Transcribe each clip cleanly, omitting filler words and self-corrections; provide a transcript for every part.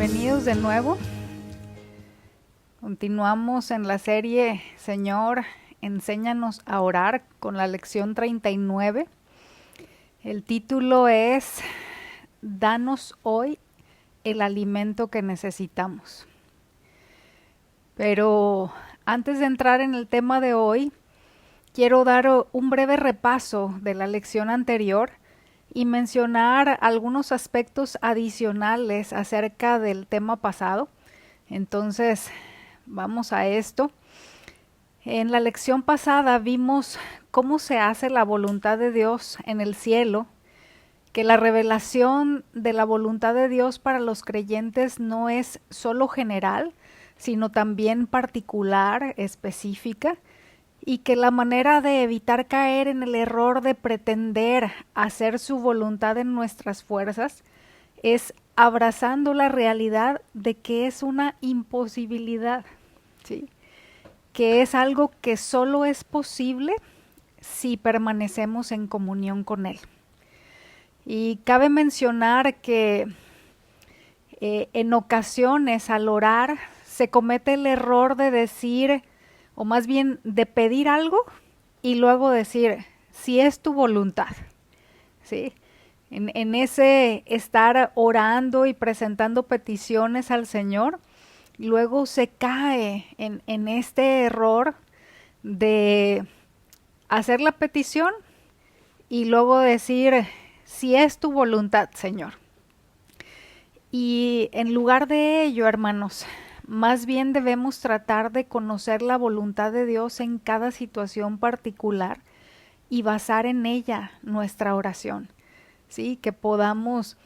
Bienvenidos de nuevo. Continuamos en la serie Señor, enséñanos a orar con la lección 39. El título es Danos hoy el alimento que necesitamos. Pero antes de entrar en el tema de hoy, quiero dar un breve repaso de la lección anterior y mencionar algunos aspectos adicionales acerca del tema pasado. Entonces, vamos a esto. En la lección pasada vimos cómo se hace la voluntad de Dios en el cielo, que la revelación de la voluntad de Dios para los creyentes no es solo general, sino también particular, específica, y que la manera de evitar caer en el error de pretender hacer su voluntad en nuestras fuerzas es abrazando la realidad de que es una imposibilidad, ¿sí? Que es algo que solo es posible si permanecemos en comunión con Él. Y cabe mencionar que en ocasiones al orar se comete el error de decir, o más bien de pedir algo y luego decir, si es tu voluntad, ¿sí? En ese estar orando y presentando peticiones al Señor, luego se cae en este error de hacer la petición y luego decir, si es tu voluntad, Señor. Y en lugar de ello, hermanos, más bien debemos tratar de conocer la voluntad de Dios en cada situación particular y basar en ella nuestra oración, ¿sí? Que podamos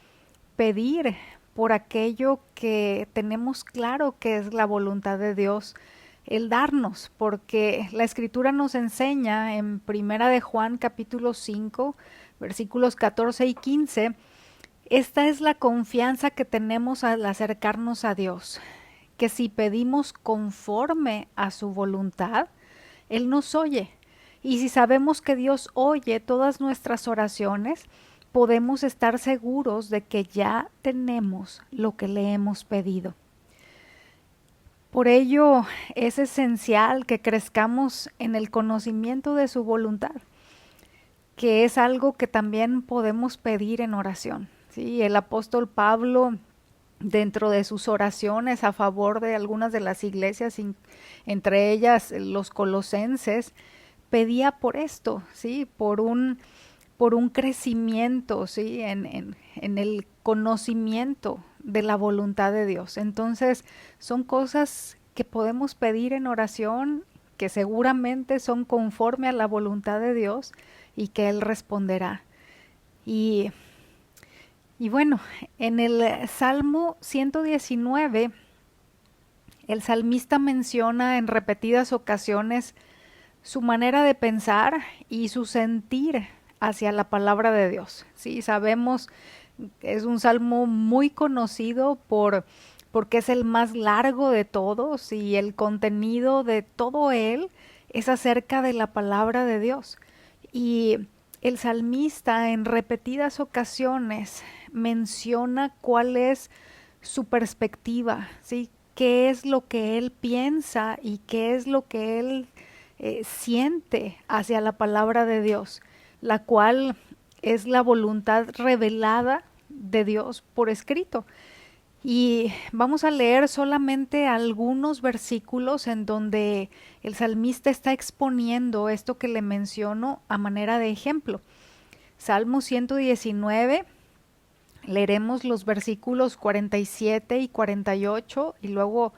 pedir por aquello que tenemos claro que es la voluntad de Dios, el darnos, porque la Escritura nos enseña en Primera de Juan capítulo 5, versículos 14 y 15, esta es la confianza que tenemos al acercarnos a Dios, que si pedimos conforme a su voluntad, Él nos oye. Y si sabemos que Dios oye todas nuestras oraciones, podemos estar seguros de que ya tenemos lo que le hemos pedido. Por ello es esencial que crezcamos en el conocimiento de su voluntad, que es algo que también podemos pedir en oración. Sí, el apóstol Pablo, dentro de sus oraciones a favor de algunas de las iglesias, entre ellas los colosenses, pedía por esto, ¿sí? Por un crecimiento, ¿sí? En el conocimiento de la voluntad de Dios. Entonces, son cosas que podemos pedir en oración, que seguramente son conforme a la voluntad de Dios y que Él responderá. Y bueno, en el Salmo 119, el salmista menciona en repetidas ocasiones su manera de pensar y su sentir hacia la palabra de Dios. Sí, sabemos que es un salmo muy conocido porque es el más largo de todos y el contenido de todo él es acerca de la palabra de Dios. Y el salmista en repetidas ocasiones menciona cuál es su perspectiva, ¿sí? Qué es lo que él piensa y qué es lo que él siente hacia la palabra de Dios, la cual es la voluntad revelada de Dios por escrito. Y vamos a leer solamente algunos versículos en donde el salmista está exponiendo esto que le menciono a manera de ejemplo. Salmo 119, leeremos los versículos 47 y 48 y luego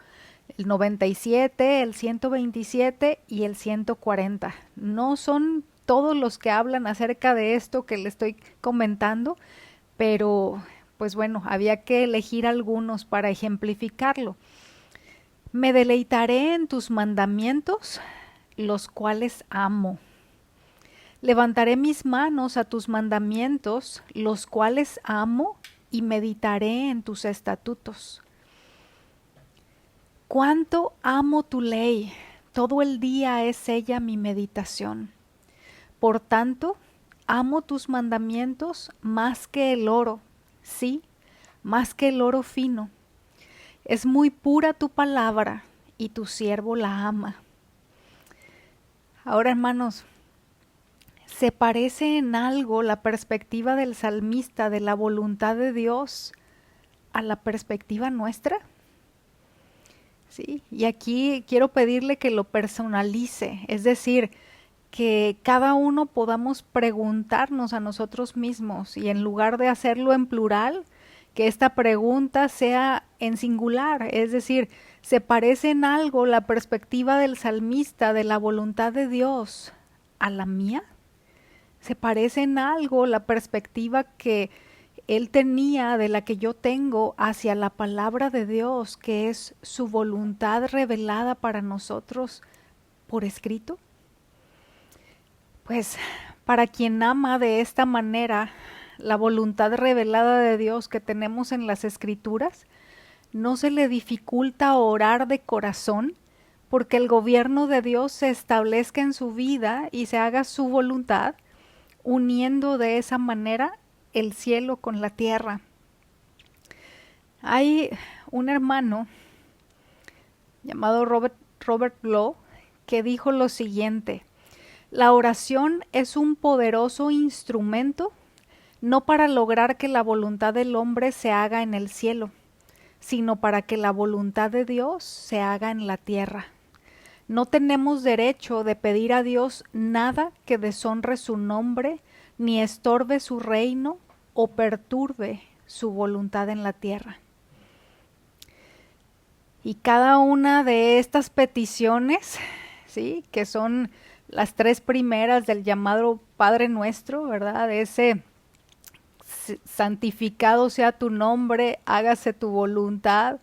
el 97, el 127 y el 140. No son todos los que hablan acerca de esto que le estoy comentando, pero pues bueno, había que elegir algunos para ejemplificarlo. Me deleitaré en tus mandamientos, los cuales amo. Levantaré mis manos a tus mandamientos, los cuales amo, y meditaré en tus estatutos. Cuánto amo tu ley, todo el día es ella mi meditación. Por tanto, amo tus mandamientos más que el oro, sí, más que el oro fino. Es muy pura tu palabra y tu siervo la ama. Ahora, hermanos, ¿se parece en algo la perspectiva del salmista de la voluntad de Dios a la perspectiva nuestra? Sí, y aquí quiero pedirle que lo personalice, es decir, que cada uno podamos preguntarnos a nosotros mismos y en lugar de hacerlo en plural, que esta pregunta sea en singular, es decir, ¿se parece en algo la perspectiva del salmista de la voluntad de Dios a la mía? ¿Se parece en algo la perspectiva que él tenía de la que yo tengo hacia la palabra de Dios, que es su voluntad revelada para nosotros por escrito? Pues para quien ama de esta manera la voluntad revelada de Dios que tenemos en las Escrituras, no se le dificulta orar de corazón porque el gobierno de Dios se establezca en su vida y se haga su voluntad, uniendo de esa manera el cielo con la tierra. Hay un hermano llamado Robert Blow que dijo lo siguiente: la oración es un poderoso instrumento no para lograr que la voluntad del hombre se haga en el cielo, sino para que la voluntad de Dios se haga en la tierra. No tenemos derecho de pedir a Dios nada que deshonre su nombre, ni estorbe su reino o perturbe su voluntad en la tierra. Y cada una de estas peticiones, ¿sí?, que son las tres primeras del llamado Padre Nuestro, ¿verdad? Ese santificado sea tu nombre, hágase tu voluntad,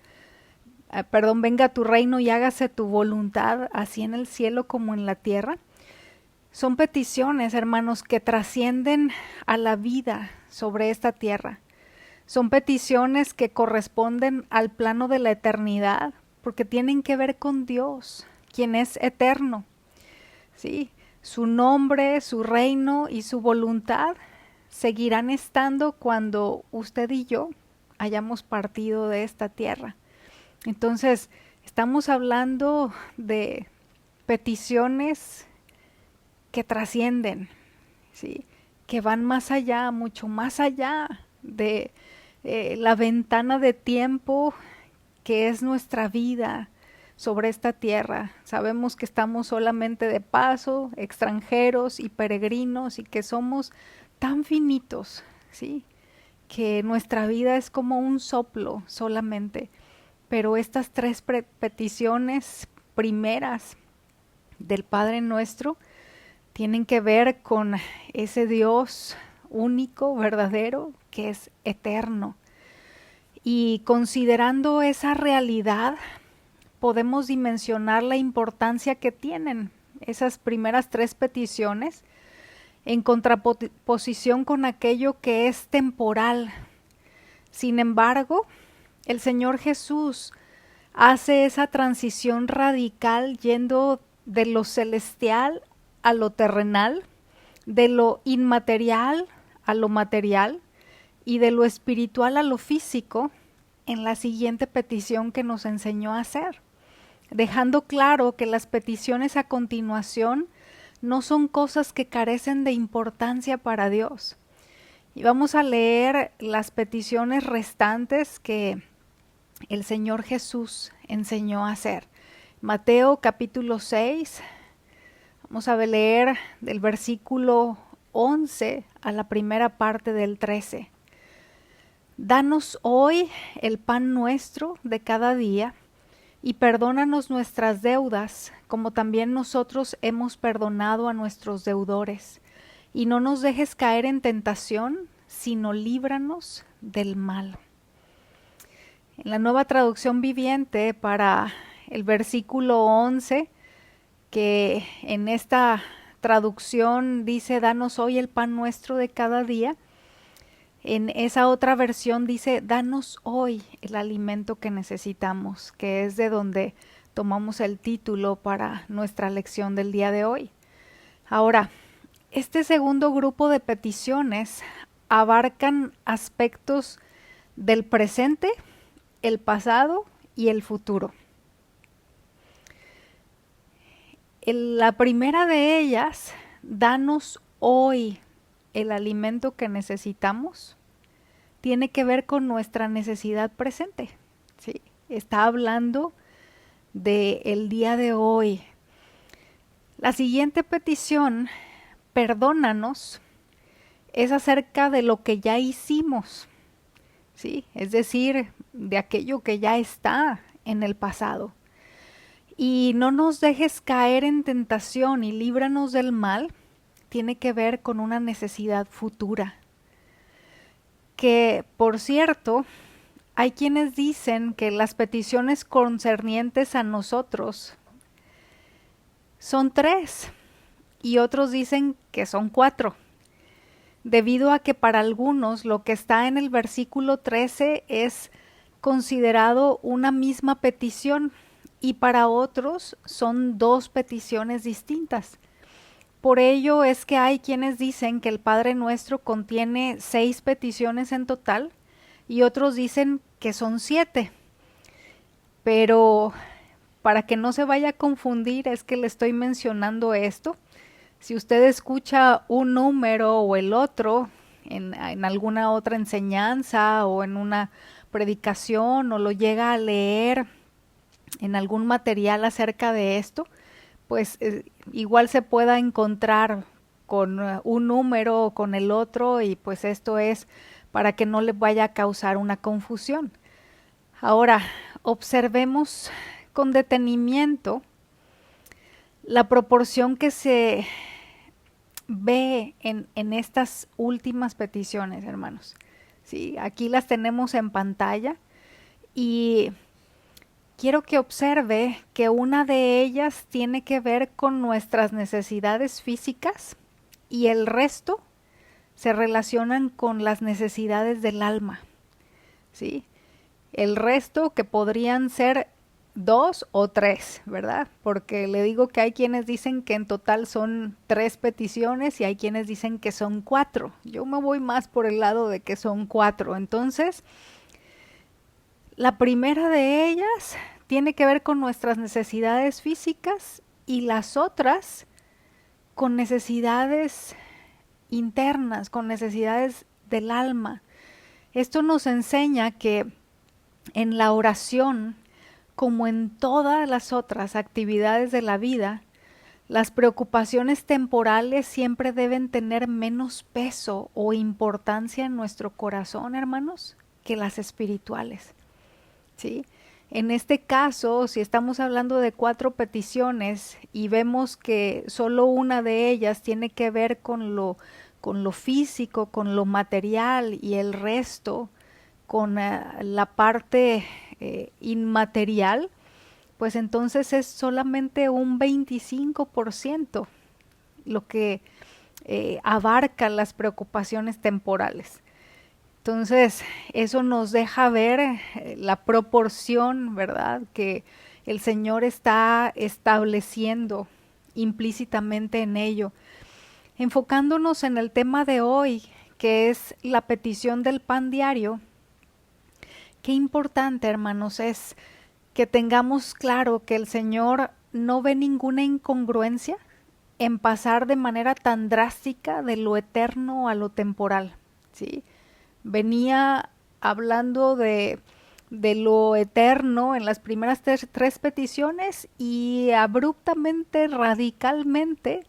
venga tu reino y hágase tu voluntad, así en el cielo como en la tierra. Son peticiones, hermanos, que trascienden a la vida sobre esta tierra. Son peticiones que corresponden al plano de la eternidad, porque tienen que ver con Dios, quien es eterno. Sí, su nombre, su reino y su voluntad seguirán estando cuando usted y yo hayamos partido de esta tierra. Entonces, estamos hablando de peticiones que trascienden, ¿sí?, que van más allá, mucho más allá de la ventana de tiempo que es nuestra vida sobre esta tierra. Sabemos que estamos solamente de paso, extranjeros y peregrinos, y que somos tan finitos, ¿sí?, que nuestra vida es como un soplo solamente. Pero estas tres peticiones primeras del Padre Nuestro tienen que ver con ese Dios único, verdadero, que es eterno. Y considerando esa realidad, podemos dimensionar la importancia que tienen esas primeras tres peticiones en contraposición con aquello que es temporal. Sin embargo, el Señor Jesús hace esa transición radical yendo de lo celestial a lo terrenal, de lo inmaterial a lo material y de lo espiritual a lo físico en la siguiente petición que nos enseñó a hacer, dejando claro que las peticiones a continuación no son cosas que carecen de importancia para Dios. Y vamos a leer las peticiones restantes que el Señor Jesús enseñó a hacer. Mateo capítulo 6, vamos a leer del versículo 11 a la primera parte del 13. Danos hoy el pan nuestro de cada día, y perdónanos nuestras deudas, como también nosotros hemos perdonado a nuestros deudores. Y no nos dejes caer en tentación, sino líbranos del mal. En la Nueva Traducción Viviente, para el versículo 11, que en esta traducción dice, danos hoy el pan nuestro de cada día, en esa otra versión dice, danos hoy el alimento que necesitamos, que es de donde tomamos el título para nuestra lección del día de hoy. Ahora, este segundo grupo de peticiones abarcan aspectos del presente, el pasado y el futuro. La primera de ellas, danos hoy el alimento que necesitamos, tiene que ver con nuestra necesidad presente, ¿sí? Está hablando del día de hoy. La siguiente petición, perdónanos, es acerca de lo que ya hicimos, ¿sí? Es decir, de aquello que ya está en el pasado. Y no nos dejes caer en tentación y líbranos del mal, tiene que ver con una necesidad futura. Que, por cierto, hay quienes dicen que las peticiones concernientes a nosotros son 3 y otros dicen que son 4, debido a que para algunos lo que está en el versículo 13 es considerado una misma petición y para otros son 2 peticiones distintas. Por ello es que hay quienes dicen que el Padre Nuestro contiene 6 peticiones en total y otros dicen que son 7. Pero para que no se vaya a confundir es que le estoy mencionando esto. Si usted escucha un número o el otro en alguna otra enseñanza o en una predicación o lo llega a leer en algún material acerca de esto, pues igual se pueda encontrar con un número o con el otro y pues esto es para que no le vaya a causar una confusión. Ahora, observemos con detenimiento la proporción que se ve en estas últimas peticiones, hermanos. Sí, aquí las tenemos en pantalla y quiero que observe que una de ellas tiene que ver con nuestras necesidades físicas y el resto se relacionan con las necesidades del alma, ¿sí? El resto que podrían ser 2 o 3, ¿verdad? Porque le digo que hay quienes dicen que en total son 3 peticiones y hay quienes dicen que son 4. Yo me voy más por el lado de que son 4. Entonces, la primera de ellas tiene que ver con nuestras necesidades físicas y las otras con necesidades internas, con necesidades del alma. Esto nos enseña que en la oración, como en todas las otras actividades de la vida, las preocupaciones temporales siempre deben tener menos peso o importancia en nuestro corazón, hermanos, que las espirituales, ¿sí? En este caso, si estamos hablando de 4 peticiones y vemos que solo una de ellas tiene que ver con lo físico, con lo material y el resto con la parte inmaterial, pues entonces es solamente un 25% lo que abarca las preocupaciones temporales. Entonces, eso nos deja ver la proporción, ¿verdad?, que el Señor está estableciendo implícitamente en ello. Enfocándonos en el tema de hoy, que es la petición del pan diario, qué importante, hermanos, es que tengamos claro que el Señor no ve ninguna incongruencia en pasar de manera tan drástica de lo eterno a lo temporal, ¿sí? Venía hablando de lo eterno en las primeras 3 peticiones y abruptamente, radicalmente,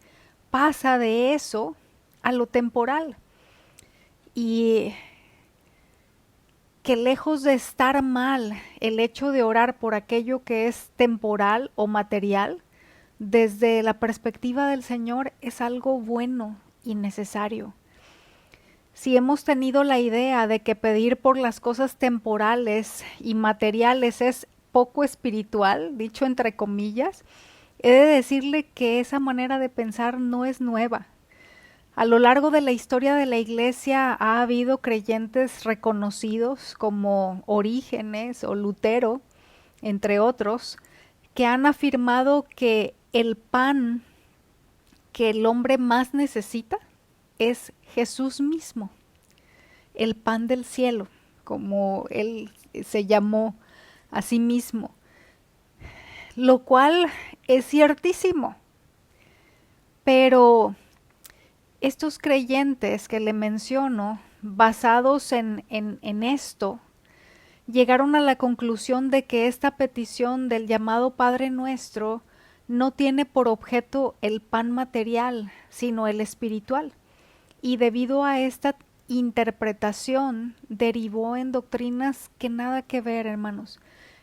pasa de eso a lo temporal. Y que lejos de estar mal el hecho de orar por aquello que es temporal o material, desde la perspectiva del Señor es algo bueno y necesario. Si hemos tenido la idea de que pedir por las cosas temporales y materiales es poco espiritual, dicho entre comillas, he de decirle que esa manera de pensar no es nueva. A lo largo de la historia de la Iglesia ha habido creyentes reconocidos como Orígenes o Lutero, entre otros, que han afirmado que el pan que el hombre más necesita es Jesús mismo, el pan del cielo, como él se llamó a sí mismo, lo cual es ciertísimo. Pero estos creyentes que le menciono, basados en esto, llegaron a la conclusión de que esta petición del llamado Padre Nuestro no tiene por objeto el pan material, sino el espiritual. Y debido a esta interpretación derivó en doctrinas que nada que ver, hermanos.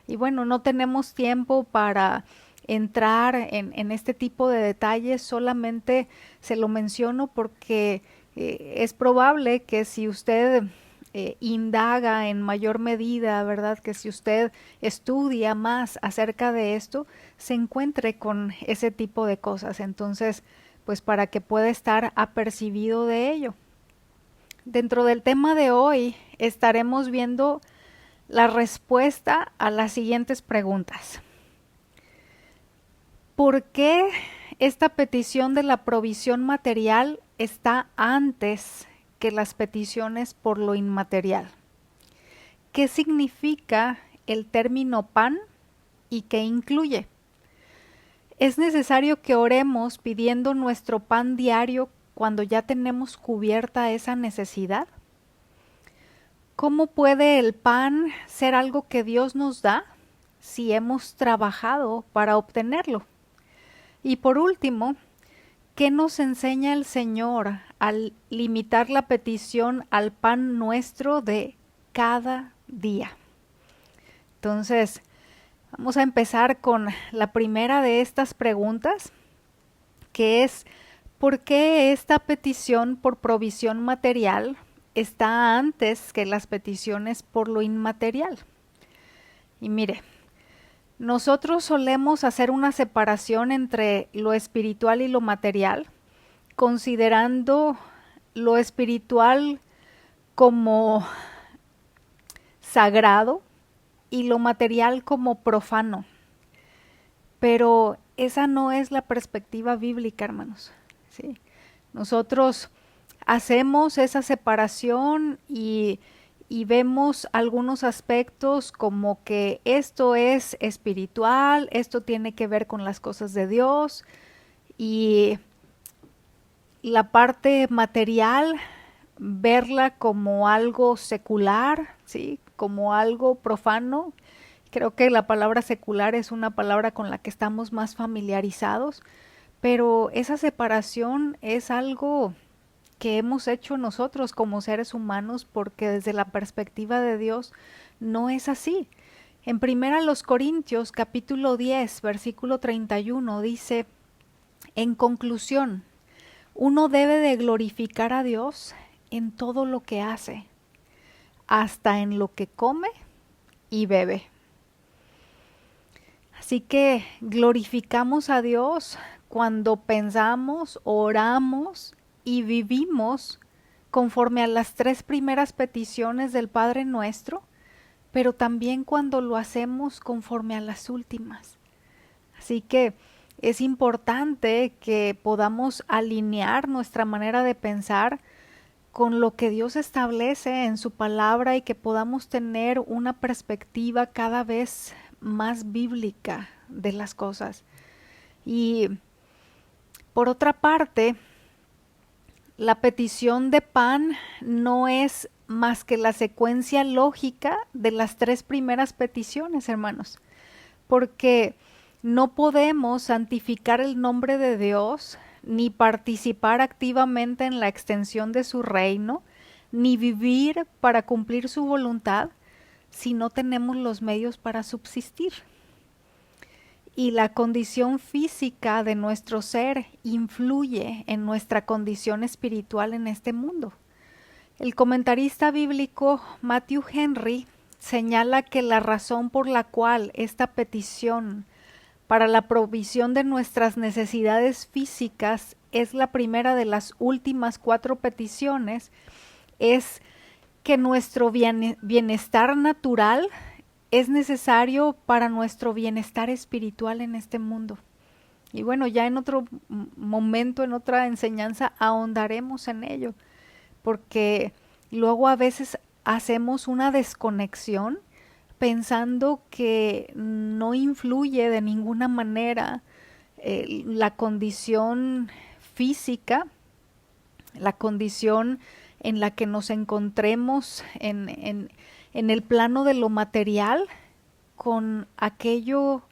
Y bueno, no tenemos tiempo para entrar en este tipo de detalles, solamente se lo menciono porque es probable que si usted indaga en mayor medida, ¿verdad? Que si usted estudia más acerca de esto, se encuentre con ese tipo de cosas. Entonces, pues para que pueda estar apercibido de ello. Dentro del tema de hoy estaremos viendo la respuesta a las siguientes preguntas. ¿Por qué esta petición de la provisión material está antes que las peticiones por lo inmaterial? ¿Qué significa el término pan y qué incluye? ¿Es necesario que oremos pidiendo nuestro pan diario cuando ya tenemos cubierta esa necesidad? ¿Cómo puede el pan ser algo que Dios nos da si hemos trabajado para obtenerlo? Y por último, ¿qué nos enseña el Señor al limitar la petición al pan nuestro de cada día? Entonces, vamos a empezar con la primera de estas preguntas, que es, ¿por qué esta petición por provisión material está antes que las peticiones por lo inmaterial? Y mire, nosotros solemos hacer una separación entre lo espiritual y lo material, considerando lo espiritual como sagrado y lo material como profano. Pero esa no es la perspectiva bíblica, hermanos. ¿Sí? Nosotros hacemos esa separación y vemos algunos aspectos como que esto es espiritual, esto tiene que ver con las cosas de Dios, y la parte material verla como algo secular, ¿sí? Como algo profano. Creo que la palabra secular es una palabra con la que estamos más familiarizados, pero esa separación es algo que hemos hecho nosotros como seres humanos, porque desde la perspectiva de Dios no es así. En primera los Corintios capítulo 10 versículo 31 dice: en conclusión, uno debe de glorificar a Dios en todo lo que hace, hasta en lo que come y bebe. Así que glorificamos a Dios cuando pensamos, oramos y vivimos conforme a las 3 primeras peticiones del Padre Nuestro, pero también cuando lo hacemos conforme a las últimas. Así que es importante que podamos alinear nuestra manera de pensar con lo que Dios establece en su palabra y que podamos tener una perspectiva cada vez más bíblica de las cosas. Y por otra parte, la petición de pan no es más que la secuencia lógica de las 3 primeras peticiones, hermanos, porque no podemos santificar el nombre de Dios, ni participar activamente en la extensión de su reino, ni vivir para cumplir su voluntad si no tenemos los medios para subsistir. Y la condición física de nuestro ser influye en nuestra condición espiritual en este mundo. El comentarista bíblico Matthew Henry señala que la razón por la cual esta petición para la provisión de nuestras necesidades físicas es la primera de las últimas 4 peticiones es que nuestro bienestar natural es necesario para nuestro bienestar espiritual en este mundo. Y bueno, ya en otro momento, en otra enseñanza, ahondaremos en ello, porque luego a veces hacemos una desconexión, pensando que no influye de ninguna manera la condición física, la condición en la que nos encontremos en el plano de lo material con aquello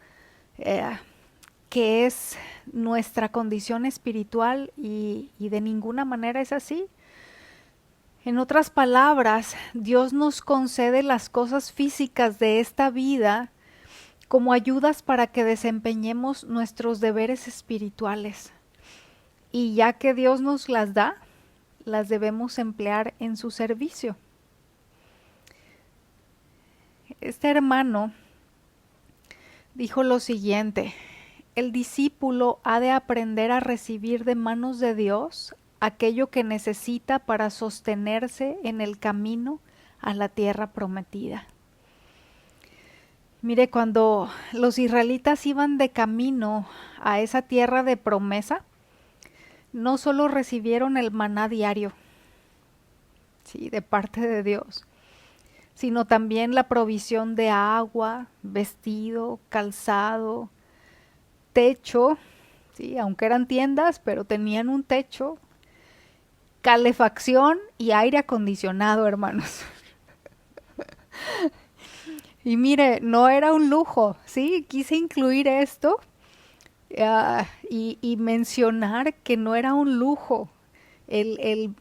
que es nuestra condición espiritual y de ninguna manera es así. En otras palabras, Dios nos concede las cosas físicas de esta vida como ayudas para que desempeñemos nuestros deberes espirituales. Y ya que Dios nos las da, las debemos emplear en su servicio. Este hermano dijo lo siguiente: el discípulo ha de aprender a recibir de manos de Dios aquello que necesita para sostenerse en el camino a la tierra prometida. Mire, cuando los israelitas iban de camino a esa tierra de promesa, no solo recibieron el maná diario, sí, de parte de Dios, sino también la provisión de agua, vestido, calzado, techo, sí, aunque eran tiendas, pero tenían un techo, calefacción y aire acondicionado, hermanos. Y mire, no era un lujo, ¿sí? Quise incluir esto y mencionar que no era un lujo el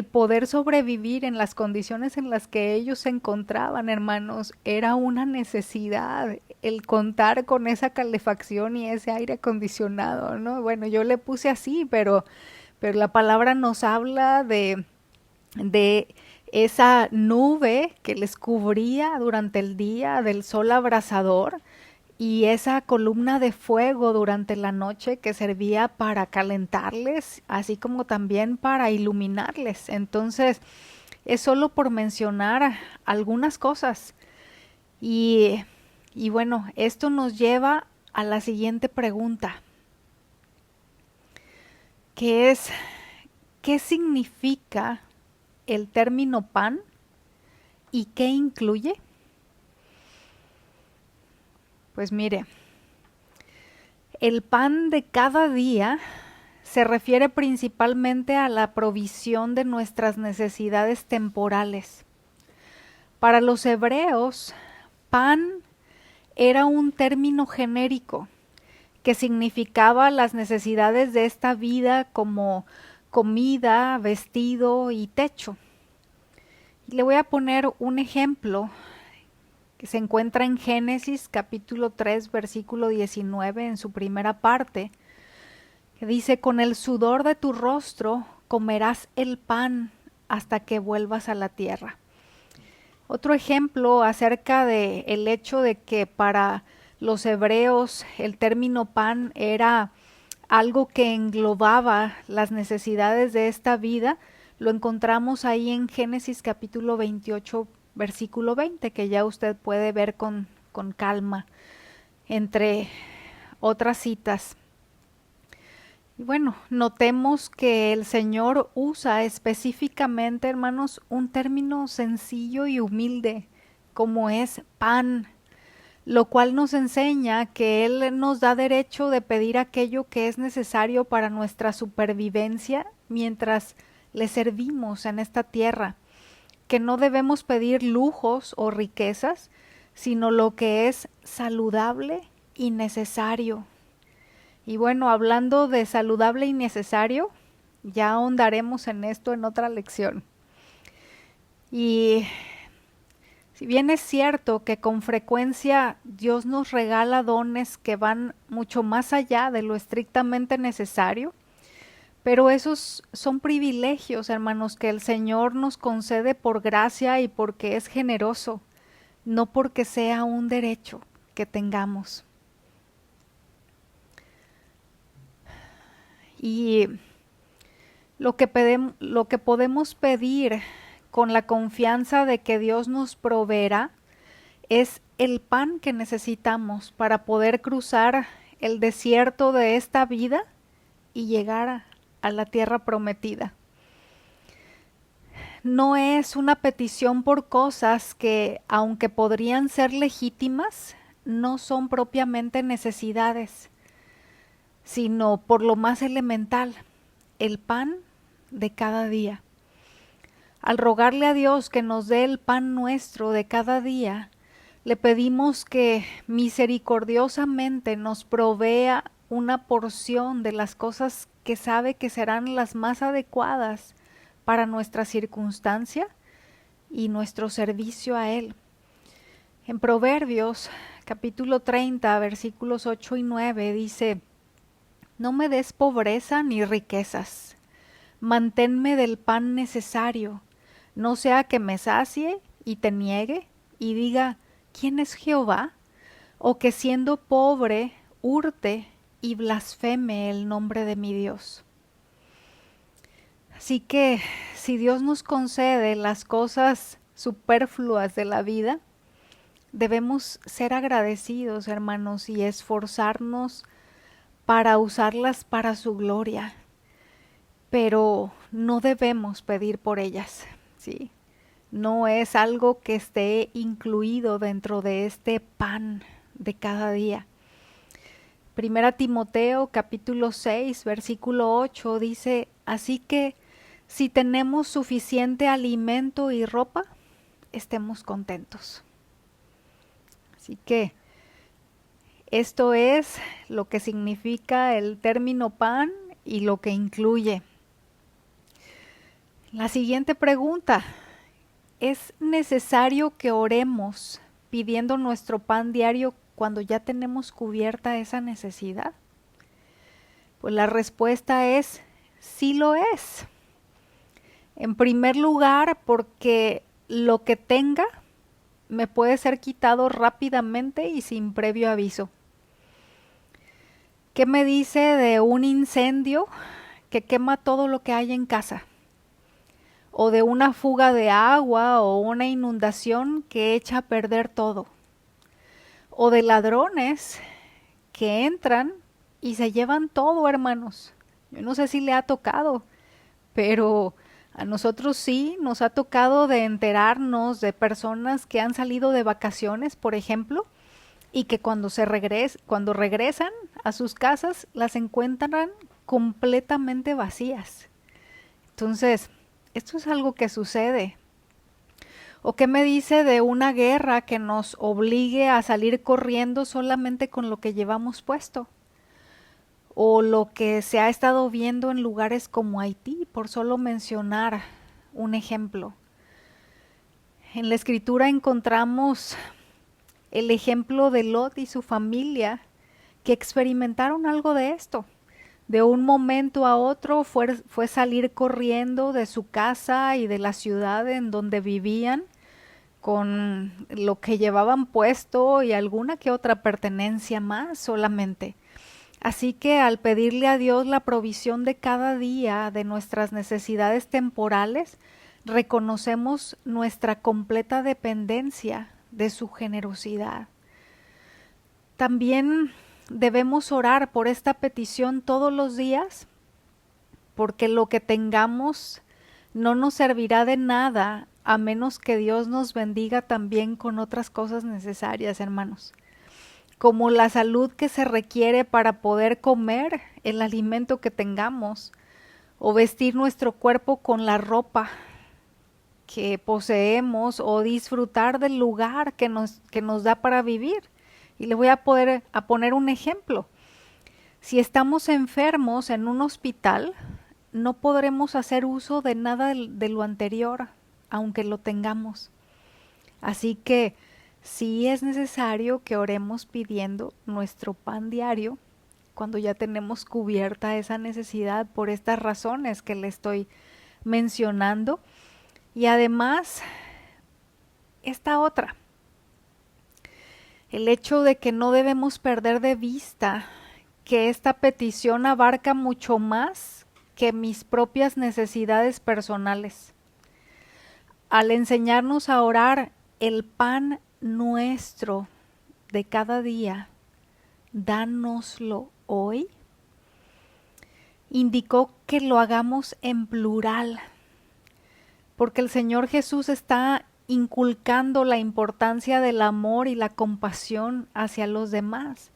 poder sobrevivir en las condiciones en las que ellos se encontraban, hermanos. Era una necesidad el contar con esa calefacción y ese aire acondicionado, ¿no? Bueno, yo le puse así, pero la palabra nos habla de esa nube que les cubría durante el día del sol abrasador y esa columna de fuego durante la noche que servía para calentarles, así como también para iluminarles. Entonces, es solo por mencionar algunas cosas. Y bueno, esto nos lleva a la siguiente pregunta, que es, ¿qué significa el término pan y qué incluye? Pues mire, el pan de cada día se refiere principalmente a la provisión de nuestras necesidades temporales. Para los hebreos, pan era un término genérico que significaba las necesidades de esta vida como comida, vestido y techo. Le voy a poner un ejemplo que se encuentra en Génesis capítulo 3 versículo 19 en su primera parte, que dice: con el sudor de tu rostro comerás el pan hasta que vuelvas a la tierra. Otro ejemplo acerca de el hecho de que para los hebreos el término pan era algo que englobaba las necesidades de esta vida, lo encontramos ahí en Génesis capítulo 28 versículo 20, que ya usted puede ver con calma, entre otras citas. Y bueno, notemos que el Señor usa específicamente, hermanos, un término sencillo y humilde, como es pan, lo cual nos enseña que Él nos da derecho de pedir aquello que es necesario para nuestra supervivencia mientras le servimos en esta tierra, que no debemos pedir lujos o riquezas, sino lo que es saludable y necesario. Y bueno, hablando de saludable y necesario, ya ahondaremos en esto en otra lección. Y si bien es cierto que con frecuencia Dios nos regala dones que van mucho más allá de lo estrictamente necesario, pero esos son privilegios, hermanos, que el Señor nos concede por gracia y porque es generoso, no porque sea un derecho que tengamos. Y lo que podemos pedir con la confianza de que Dios nos proveerá es el pan que necesitamos para poder cruzar el desierto de esta vida y llegar a la tierra prometida. no es una petición por cosas que, aunque podrían ser legítimas, no son propiamente necesidades, sino por lo más elemental, el pan de cada día. Al rogarle a Dios que nos dé el pan nuestro de cada día, le pedimos que misericordiosamente nos provea una porción de las cosas que sabe que serán las más adecuadas para nuestra circunstancia y nuestro servicio a Él. En Proverbios capítulo 30, versículos 8 y 9 dice: No me des pobreza ni riquezas, manténme del pan necesario, no sea que me sacie y te niegue y diga: ¿quién es Jehová? O que siendo pobre hurte y blasfeme el nombre de mi Dios. Así que si Dios nos concede las cosas superfluas de la vida, debemos ser agradecidos, hermanos, y esforzarnos para usarlas para su gloria, pero no debemos pedir por ellas, ¿sí? No es algo que esté incluido dentro de este pan de cada día. Primera Timoteo capítulo 6, versículo 8 dice: así que si tenemos suficiente alimento y ropa, estemos contentos. Así que esto es lo que significa el término pan y lo que incluye. La siguiente pregunta: ¿es necesario que oremos pidiendo nuestro pan diario cuando ya tenemos cubierta esa necesidad? Pues la respuesta es: sí lo es. En primer lugar, porque lo que tenga me puede ser quitado rápidamente y sin previo aviso. ¿Qué me dice de un incendio que quema todo lo que hay en casa? O de una fuga de agua o una inundación que echa a perder todo. O de ladrones que entran y se llevan todo, hermanos. Yo no sé si le ha tocado, pero a nosotros sí nos ha tocado de enterarnos de personas que han salido de vacaciones, por ejemplo, y que cuando regresan a sus casas las encuentran completamente vacías. Entonces, esto es algo que sucede. ¿O qué me dice de una guerra que nos obligue a salir corriendo solamente con lo que llevamos puesto? O lo que se ha estado viendo en lugares como Haití, por solo mencionar un ejemplo. En la escritura encontramos el ejemplo de Lot y su familia, que experimentaron algo de esto. De un momento a otro fue salir corriendo de su casa y de la ciudad en donde vivían, con lo que llevaban puesto y alguna que otra pertenencia más solamente. Así que al pedirle a Dios la provisión de cada día de nuestras necesidades temporales, reconocemos nuestra completa dependencia de su generosidad. También debemos orar por esta petición todos los días, porque lo que tengamos no nos servirá de nada a menos que Dios nos bendiga también con otras cosas necesarias, hermanos, como la salud que se requiere para poder comer el alimento que tengamos, o vestir nuestro cuerpo con la ropa que poseemos, o disfrutar del lugar que nos da para vivir. Y le voy a poner un ejemplo. Si estamos enfermos en un hospital, no podremos hacer uso de nada de lo anterior, aunque lo tengamos. Así que sí es necesario que oremos pidiendo nuestro pan diario cuando ya tenemos cubierta esa necesidad por estas razones que le estoy mencionando. Y además, esta otra, el hecho de que no debemos perder de vista que esta petición abarca mucho más que mis propias necesidades personales. Al enseñarnos a orar el pan nuestro de cada día, dánoslo hoy, indicó que lo hagamos en plural, porque el Señor Jesús está inculcando la importancia del amor y la compasión hacia los demás.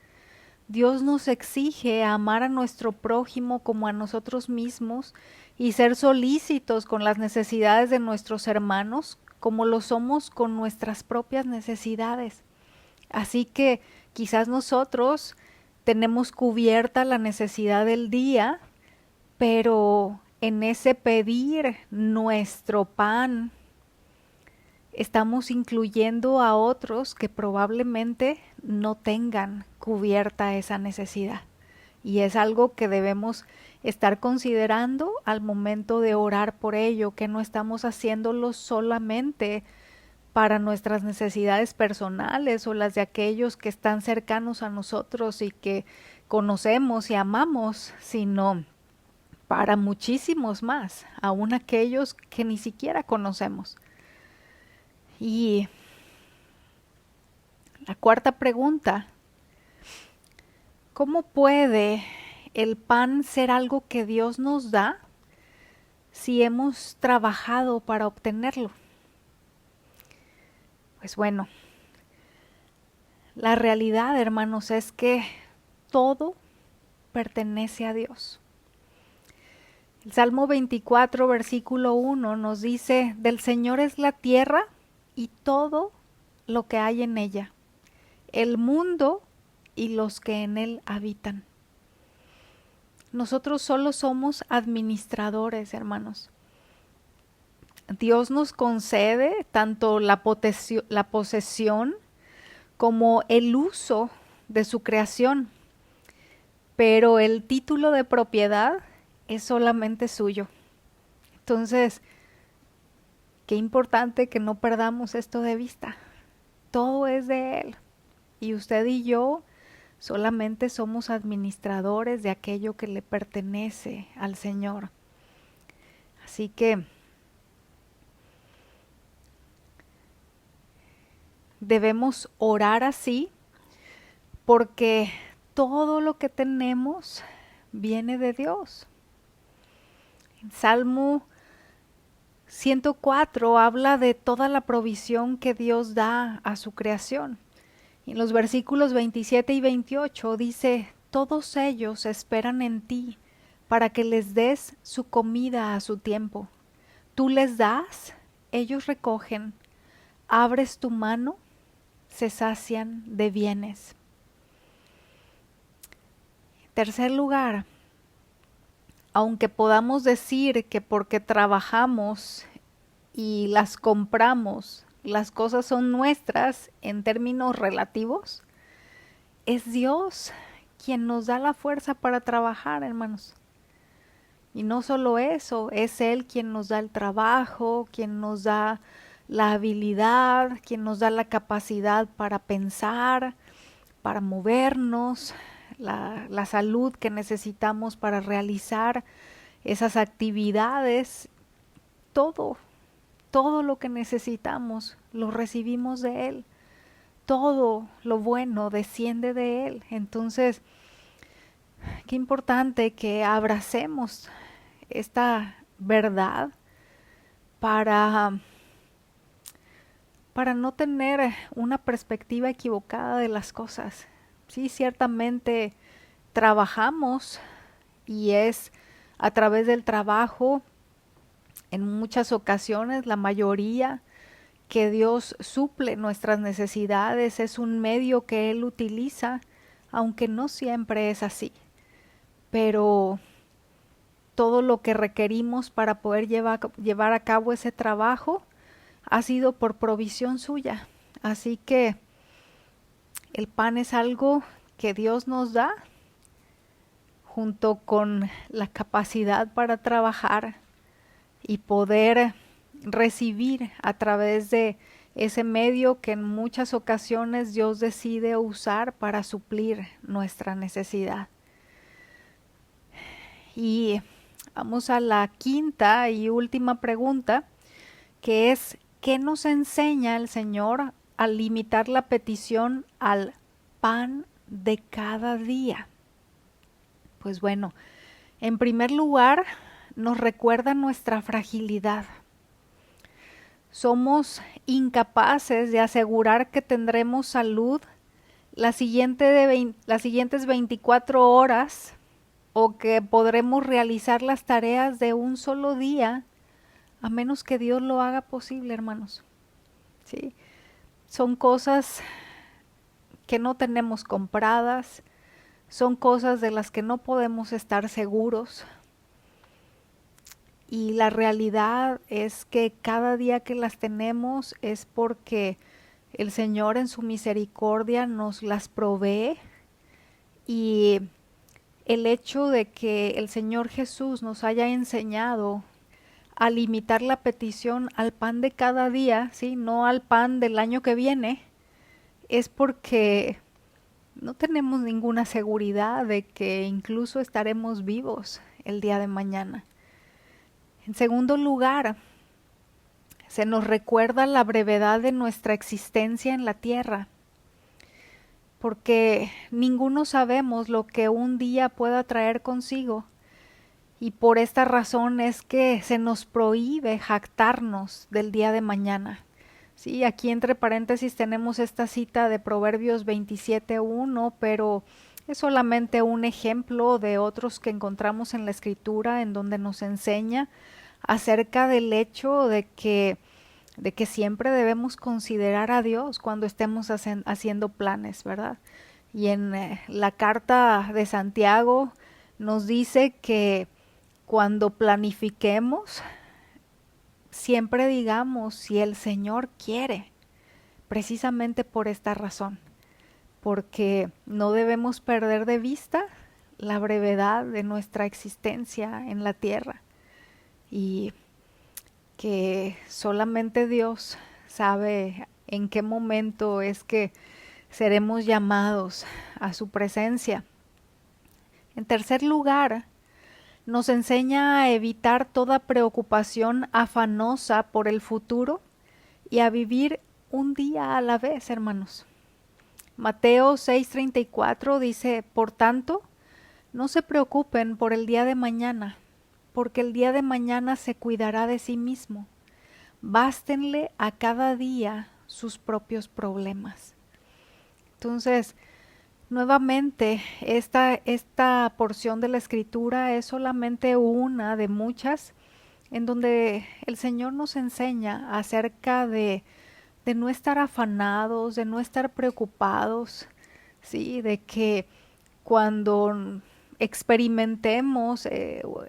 Dios nos exige amar a nuestro prójimo como a nosotros mismos y ser solícitos con las necesidades de nuestros hermanos como lo somos con nuestras propias necesidades. Así que quizás nosotros tenemos cubierta la necesidad del día, pero en ese pedir nuestro pan estamos incluyendo a otros que probablemente no tengan cubierta esa necesidad. Y es algo que debemos estar considerando al momento de orar por ello, que no estamos haciéndolo solamente para nuestras necesidades personales o las de aquellos que están cercanos a nosotros y que conocemos y amamos, sino para muchísimos más, aun aquellos que ni siquiera conocemos. Y la cuarta pregunta: ¿cómo puede el pan ser algo que Dios nos da si hemos trabajado para obtenerlo? Pues bueno, la realidad, hermanos, es que todo pertenece a Dios. El Salmo 24, versículo 1 nos dice: del Señor es la tierra y todo lo que hay en ella, el mundo y los que en él habitan. Nosotros solo somos administradores, hermanos. Dios nos concede tanto la posesión como el uso de su creación, pero el título de propiedad es solamente suyo. Entonces, qué importante que no perdamos esto de vista. Todo es de Él y usted y yo solamente somos administradores de aquello que le pertenece al Señor. Así que debemos orar así, porque todo lo que tenemos viene de Dios. En Salmo 104 habla de toda la provisión que Dios da a su creación. Y en los versículos 27 y 28 dice: todos ellos esperan en ti para que les des su comida a su tiempo. Tú les das, ellos recogen, abres tu mano, se sacian de bienes. En tercer lugar, aunque podamos decir que porque trabajamos y las compramos, las cosas son nuestras en términos relativos, es Dios quien nos da la fuerza para trabajar, hermanos. Y no solo eso, es Él quien nos da el trabajo, quien nos da la habilidad, quien nos da la capacidad para pensar, para movernos, la salud que necesitamos para realizar esas actividades. Todo lo que necesitamos lo recibimos de Él. Todo lo bueno desciende de Él. Entonces, qué importante que abracemos esta verdad para no tener una perspectiva equivocada de las cosas. Sí, ciertamente trabajamos y es a través del trabajo, en muchas ocasiones, la mayoría, que Dios suple nuestras necesidades, es un medio que Él utiliza, aunque no siempre es así. Pero todo lo que requerimos para poder llevar a cabo ese trabajo ha sido por provisión suya. Así que el pan es algo que Dios nos da, junto con la capacidad para trabajar y poder recibir a través de ese medio que en muchas ocasiones Dios decide usar para suplir nuestra necesidad. Y vamos a la quinta y última pregunta, que es: ¿qué nos enseña el Señor al limitar la petición al pan de cada día? Pues bueno, en primer lugar, nos recuerda nuestra fragilidad. somos incapaces de asegurar que tendremos salud las siguientes 24 horas o que podremos realizar las tareas de un solo día, a menos que Dios lo haga posible, hermanos. ¿Sí? Son cosas que no tenemos compradas, son cosas de las que no podemos estar seguros. Y la realidad es que cada día que las tenemos es porque el Señor en su misericordia nos las provee, y el hecho de que el Señor Jesús nos haya enseñado a limitar la petición al pan de cada día, ¿sí? No al pan del año que viene, es porque no tenemos ninguna seguridad de que incluso estaremos vivos el día de mañana. En segundo lugar, se nos recuerda la brevedad de nuestra existencia en la tierra, porque ninguno sabemos lo que un día pueda traer consigo, y por esta razón es que se nos prohíbe jactarnos del día de mañana. Sí, aquí entre paréntesis tenemos esta cita de Proverbios 27:1, pero es solamente un ejemplo de otros que encontramos en la Escritura, en donde nos enseña acerca del hecho de que siempre debemos considerar a Dios cuando estemos haciendo planes, ¿verdad? Y en la carta de Santiago nos dice que cuando planifiquemos, siempre digamos si el Señor quiere, precisamente por esta razón, porque no debemos perder de vista la brevedad de nuestra existencia en la tierra, y que solamente Dios sabe en qué momento es que seremos llamados a su presencia. En tercer lugar, nos enseña a evitar toda preocupación afanosa por el futuro y a vivir un día a la vez, hermanos. Mateo 6:34 dice: por tanto, no se preocupen por el día de mañana, porque el día de mañana se cuidará de sí mismo. Bástenle a cada día sus propios problemas. Entonces, nuevamente, esta porción de la Escritura es solamente una de muchas en donde el Señor nos enseña acerca de no estar afanados, de no estar preocupados, ¿sí? De que cuando experimentemos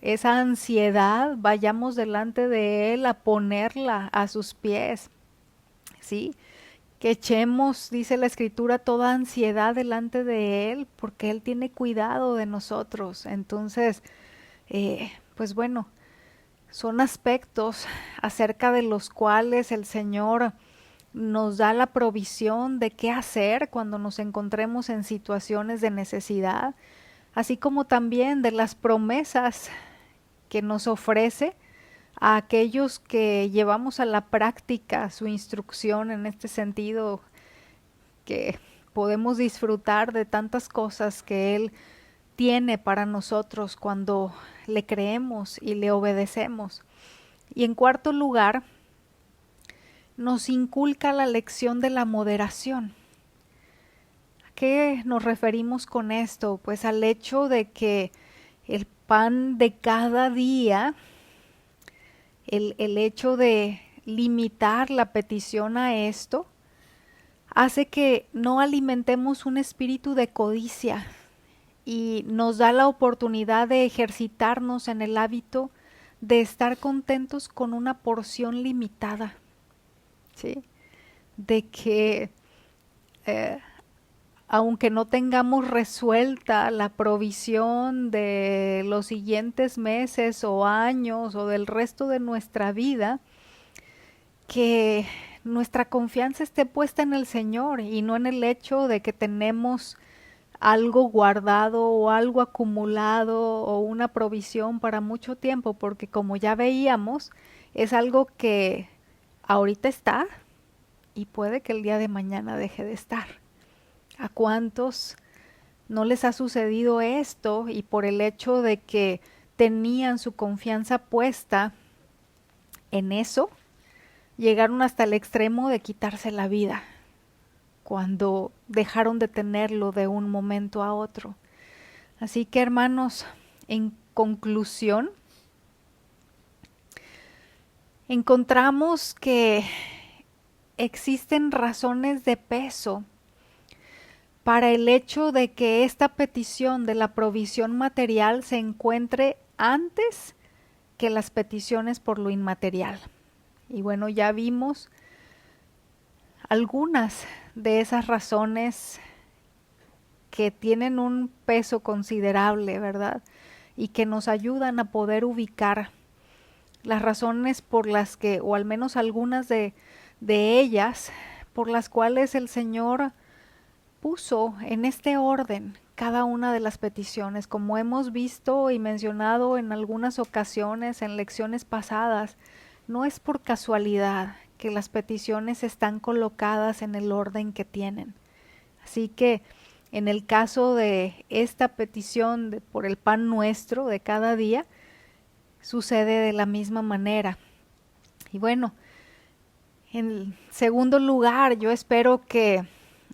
esa ansiedad, vayamos delante de Él a ponerla a sus pies, ¿sí? Que echemos, dice la Escritura, toda ansiedad delante de Él, porque Él tiene cuidado de nosotros. Entonces, pues bueno, son aspectos acerca de los cuales el Señor nos da la provisión de qué hacer cuando nos encontremos en situaciones de necesidad, así como también de las promesas que nos ofrece a aquellos que llevamos a la práctica su instrucción en este sentido, que podemos disfrutar de tantas cosas que Él tiene para nosotros cuando le creemos y le obedecemos. Y en cuarto lugar, nos inculca la lección de la moderación. ¿A qué nos referimos con esto? Pues al hecho de que el pan de cada día, el hecho de limitar la petición a esto, hace que no alimentemos un espíritu de codicia y nos da la oportunidad de ejercitarnos en el hábito de estar contentos con una porción limitada, ¿sí? De que eh, aunque no tengamos resuelta la provisión de los siguientes meses o años o del resto de nuestra vida, que nuestra confianza esté puesta en el Señor y no en el hecho de que tenemos algo guardado o algo acumulado o una provisión para mucho tiempo, porque como ya veíamos, es algo que ahorita está y puede que el día de mañana deje de estar. ¿A cuántos no les ha sucedido esto? Y por el hecho de que tenían su confianza puesta en eso, llegaron hasta el extremo de quitarse la vida cuando dejaron de tenerlo de un momento a otro. Así que, hermanos, en conclusión, encontramos que existen razones de peso para el hecho de que esta petición de la provisión material se encuentre antes que las peticiones por lo inmaterial. Y bueno, ya vimos algunas de esas razones que tienen un peso considerable, ¿verdad? Y que nos ayudan a poder ubicar las razones por las que, o al menos algunas de ellas, por las cuales el Señor puso en este orden cada una de las peticiones. Como hemos visto y mencionado en algunas ocasiones, en lecciones pasadas, no es por casualidad que las peticiones están colocadas en el orden que tienen. Así que en el caso de esta petición por el pan nuestro de cada día, sucede de la misma manera. Y bueno, en segundo lugar, yo espero que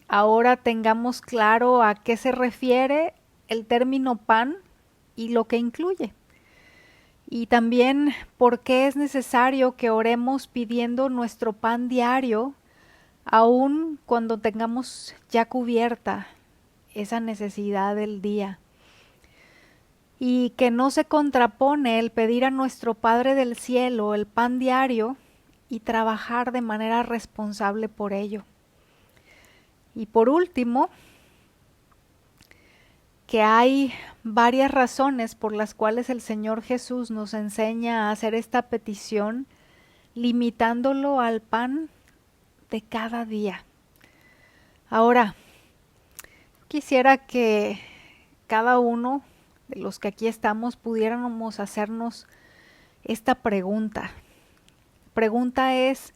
ahora tengamos claro a qué se refiere el término pan y lo que incluye. Y también por qué es necesario que oremos pidiendo nuestro pan diario, aun cuando tengamos ya cubierta esa necesidad del día. Y que no se contrapone el pedir a nuestro Padre del Cielo el pan diario y trabajar de manera responsable por ello. Y por último, que hay varias razones por las cuales el Señor Jesús nos enseña a hacer esta petición, limitándolo al pan de cada día. Ahora, quisiera que cada uno de los que aquí estamos pudiéramos hacernos esta pregunta. Pregunta es,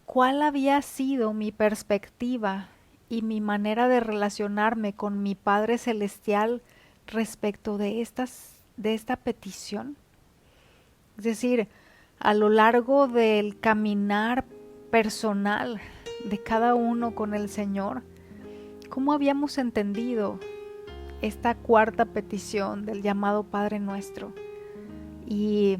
¿cuál había sido mi perspectiva y mi manera de relacionarme con mi Padre Celestial respecto de esta petición? Es decir, a lo largo del caminar personal de cada uno con el Señor, ¿cómo habíamos entendido esta cuarta petición del llamado Padre Nuestro? Y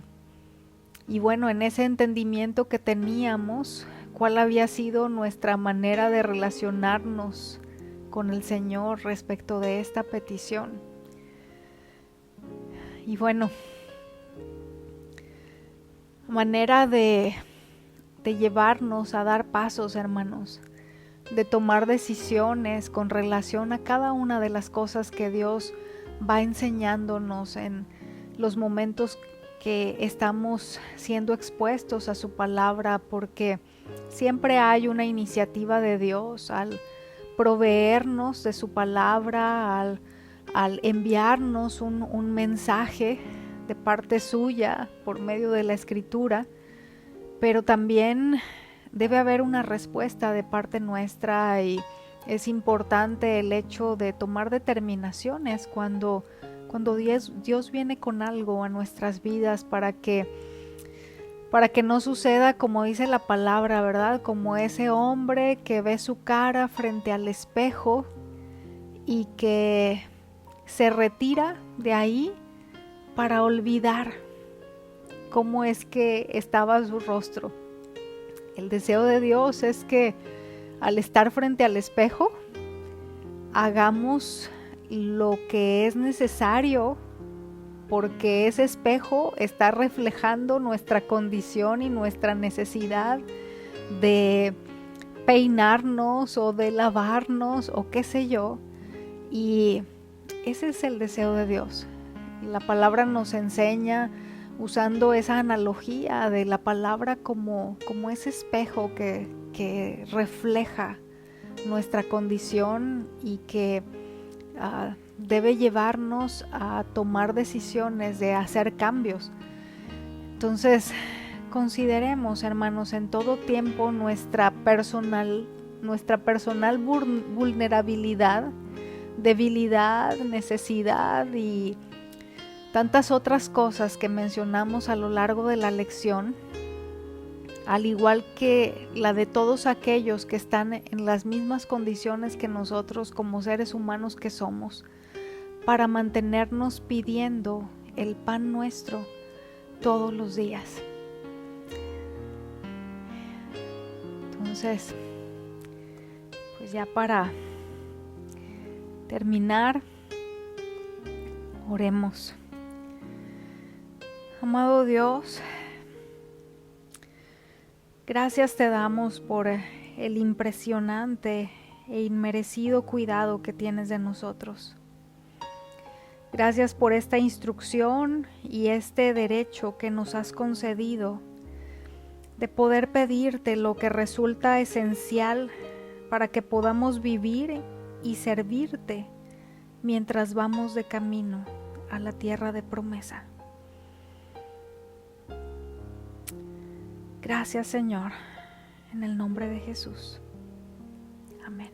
bueno, en ese entendimiento que teníamos, ¿cuál había sido nuestra manera de relacionarnos con el Señor respecto de esta petición? Y bueno, manera de llevarnos a dar pasos, hermanos, de tomar decisiones con relación a cada una de las cosas que Dios va enseñándonos en los momentos que estamos siendo expuestos a su palabra, porque siempre hay una iniciativa de Dios al proveernos de su palabra, al enviarnos un mensaje de parte suya por medio de la Escritura, pero también debe haber una respuesta de parte nuestra, y es importante el hecho de tomar determinaciones cuando Dios viene con algo a nuestras vidas, para que no suceda como dice la palabra, ¿verdad? Como ese hombre que ve su cara frente al espejo y que se retira de ahí para olvidar cómo es que estaba su rostro. El deseo de Dios es que al estar frente al espejo hagamos lo que es necesario, porque ese espejo está reflejando nuestra condición y nuestra necesidad de peinarnos o de lavarnos o qué sé yo. Y ese es el deseo de Dios. La palabra nos enseña, usando esa analogía de la palabra como ese espejo que refleja nuestra condición y que debe llevarnos a tomar decisiones de hacer cambios. Entonces, consideremos, hermanos, en todo tiempo nuestra personal vulnerabilidad, debilidad, necesidad y tantas otras cosas que mencionamos a lo largo de la lección, al igual que la de todos aquellos que están en las mismas condiciones que nosotros como seres humanos que somos, para mantenernos pidiendo el pan nuestro todos los días. Entonces, pues ya para terminar, oremos. Amado Dios, gracias te damos por el impresionante e inmerecido cuidado que tienes de nosotros. Gracias por esta instrucción y este derecho que nos has concedido de poder pedirte lo que resulta esencial para que podamos vivir y servirte mientras vamos de camino a la tierra de promesa. Gracias, Señor, en el nombre de Jesús. Amén.